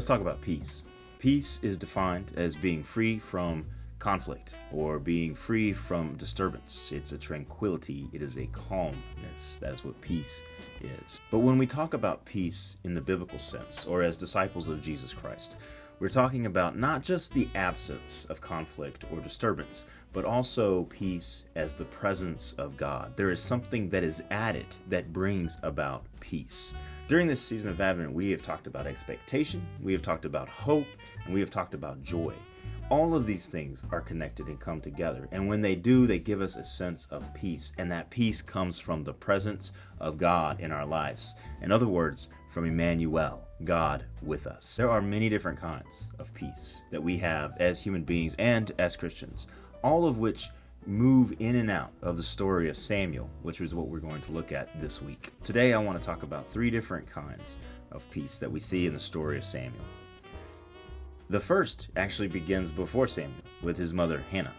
Let's talk about peace. Peace is defined as being free from conflict or being free from disturbance. It's a tranquility. It is a calmness. That is what peace is. But when we talk about peace in the biblical sense, or as disciples of Jesus Christ, we're talking about not just the absence of conflict or disturbance, but also peace as the presence of God. There is something that is added that brings about peace. During this season of Advent, we have talked about expectation, we have talked about hope, and we have talked about joy. All of these things are connected and come together. And when they do, they give us a sense of peace. And that peace comes from the presence of God in our lives. In other words, from Emmanuel, God with us. There are many different kinds of peace that we have as human beings and as Christians, all of which move in and out of the story of Samuel, which is what we're going to look at this week. Today, I want to talk about three different kinds of peace that we see in the story of Samuel. The first actually begins before Samuel with his mother Hannah.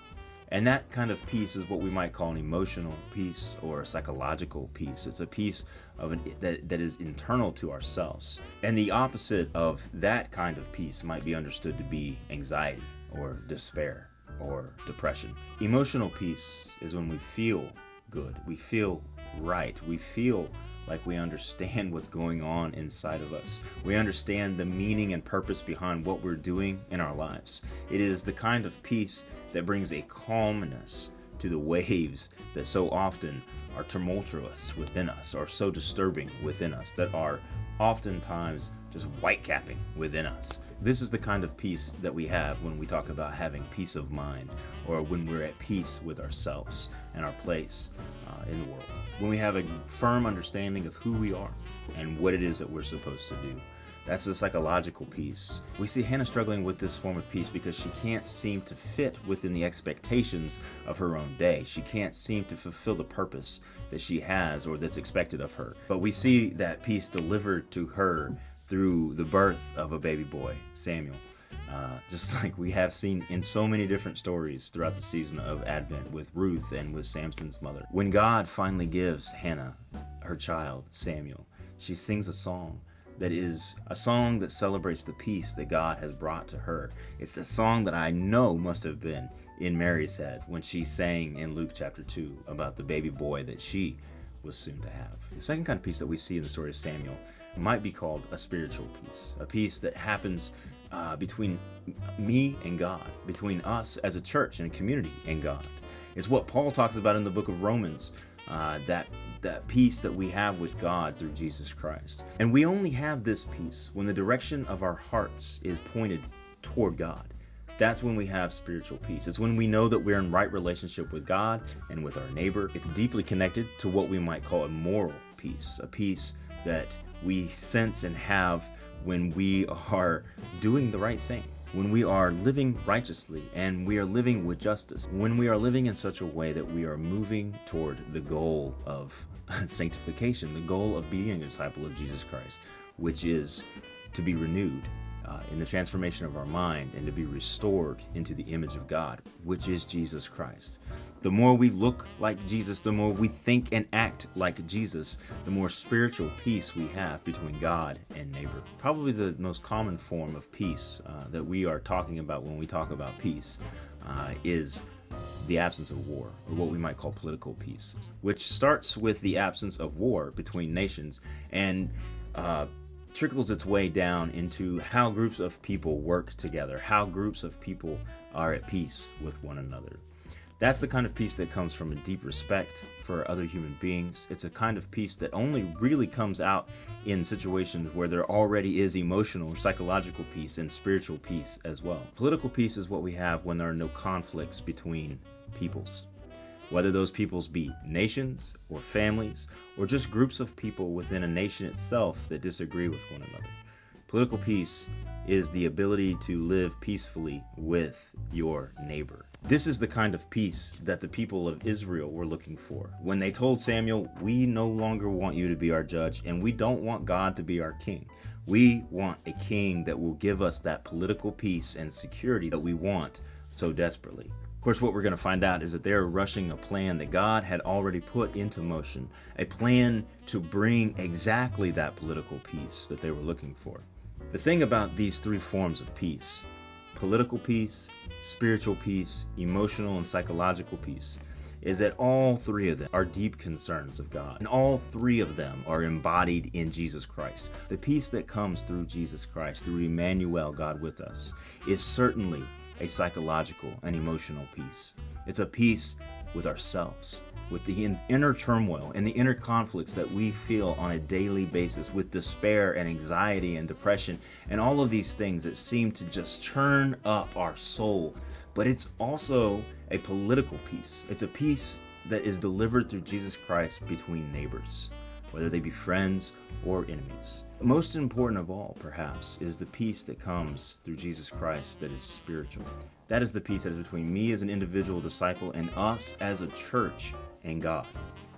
And that kind of peace is what we might call an emotional peace or a psychological peace. It's a peace that is internal to ourselves. And the opposite of that kind of peace might be understood to be anxiety or despair or depression. Emotional peace is when we feel good, we feel right, we feel like we understand what's going on inside of us. We understand the meaning and purpose behind what we're doing in our lives. It is the kind of peace that brings a calmness to the waves that so often are tumultuous within us, or so disturbing within us, that are oftentimes just whitecapping within us. This is the kind of peace that we have when we talk about having peace of mind, or when we're at peace with ourselves and our place in the world. When we have a firm understanding of who we are and what it is that we're supposed to do. That's the psychological peace. We see Hannah struggling with this form of peace because she can't seem to fit within the expectations of her own day. She can't seem to fulfill the purpose that she has or that's expected of her. But we see that peace delivered to her through the birth of a baby boy, Samuel. Just like we have seen in so many different stories throughout the season of Advent with Ruth and with Samson's mother. When God finally gives Hannah her child, Samuel, she sings a song that is a song that celebrates the peace that God has brought to her. It's the song that I know must have been in Mary's head when she sang in Luke chapter 2 about the baby boy that she was soon to have. The second kind of peace that we see in the story of Samuel might be called a spiritual peace, a peace that happens between me and God, between us as a church and a community and God. It's what Paul talks about in the book of Romans, that peace that we have with God through Jesus Christ. And we only have this peace when the direction of our hearts is pointed toward God. That's when we have spiritual peace. It's when we know that we're in right relationship with God and with our neighbor. It's deeply connected to what we might call a moral peace, a peace that we sense and have when we are doing the right thing, when we are living righteously and we are living with justice, when we are living in such a way that we are moving toward the goal of sanctification, the goal of being a disciple of Jesus Christ, which is to be renewed in the transformation of our mind and to be restored into the image of God, which is Jesus Christ. The more we look like Jesus, the more we think and act like Jesus, the more spiritual peace we have between God and neighbor. Probably the most common form of peace that we are talking about when we talk about peace is the absence of war, or what we might call political peace, which starts with the absence of war between nations and trickles its way down into how groups of people work together, how groups of people are at peace with one another. That's the kind of peace that comes from a deep respect for other human beings. It's a kind of peace that only really comes out in situations where there already is emotional or psychological peace and spiritual peace as well. Political peace is what we have when there are no conflicts between peoples, whether those peoples be nations or families or just groups of people within a nation itself that disagree with one another. Political peace is the ability to live peacefully with your neighbor. This is the kind of peace that the people of Israel were looking for when they told Samuel, we no longer want you to be our judge and we don't want God to be our king. We want a king that will give us that political peace and security that we want so desperately. Of course, what we're going to find out is that they're rushing a plan that God had already put into motion, a plan to bring exactly that political peace that they were looking for. The thing about these three forms of peace, political peace, spiritual peace, emotional and psychological peace, is that all three of them are deep concerns of God. And all three of them are embodied in Jesus Christ. The peace that comes through Jesus Christ, through Emmanuel, God with us, is certainly a psychological and emotional peace. It's a peace with ourselves, with the inner turmoil and the inner conflicts that we feel on a daily basis, with despair and anxiety and depression and all of these things that seem to just churn up our soul. But it's also a political peace. It's a peace that is delivered through Jesus Christ between neighbors, whether they be friends or enemies. Most important of all, perhaps, is the peace that comes through Jesus Christ that is spiritual. That is the peace that is between me as an individual disciple and us as a church and God.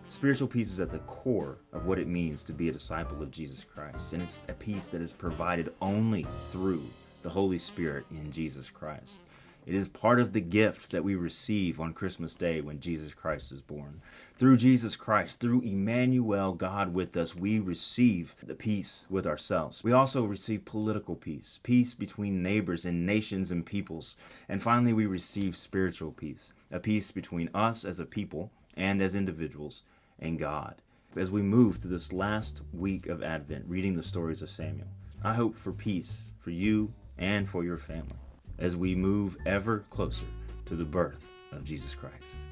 Spiritual peace is at the core of what it means to be a disciple of Jesus Christ, and it's a peace that is provided only through the Holy Spirit in Jesus Christ. It is part of the gift that we receive on Christmas Day when Jesus Christ is born. Through Jesus Christ, through Emmanuel, God with us, we receive the peace with ourselves. We also receive political peace, peace between neighbors and nations and peoples. And finally, we receive spiritual peace, a peace between us as a people and as individuals and God. As we move through this last week of Advent, reading the stories of Samuel, I hope for peace for you and for your family as we move ever closer to the birth of Jesus Christ.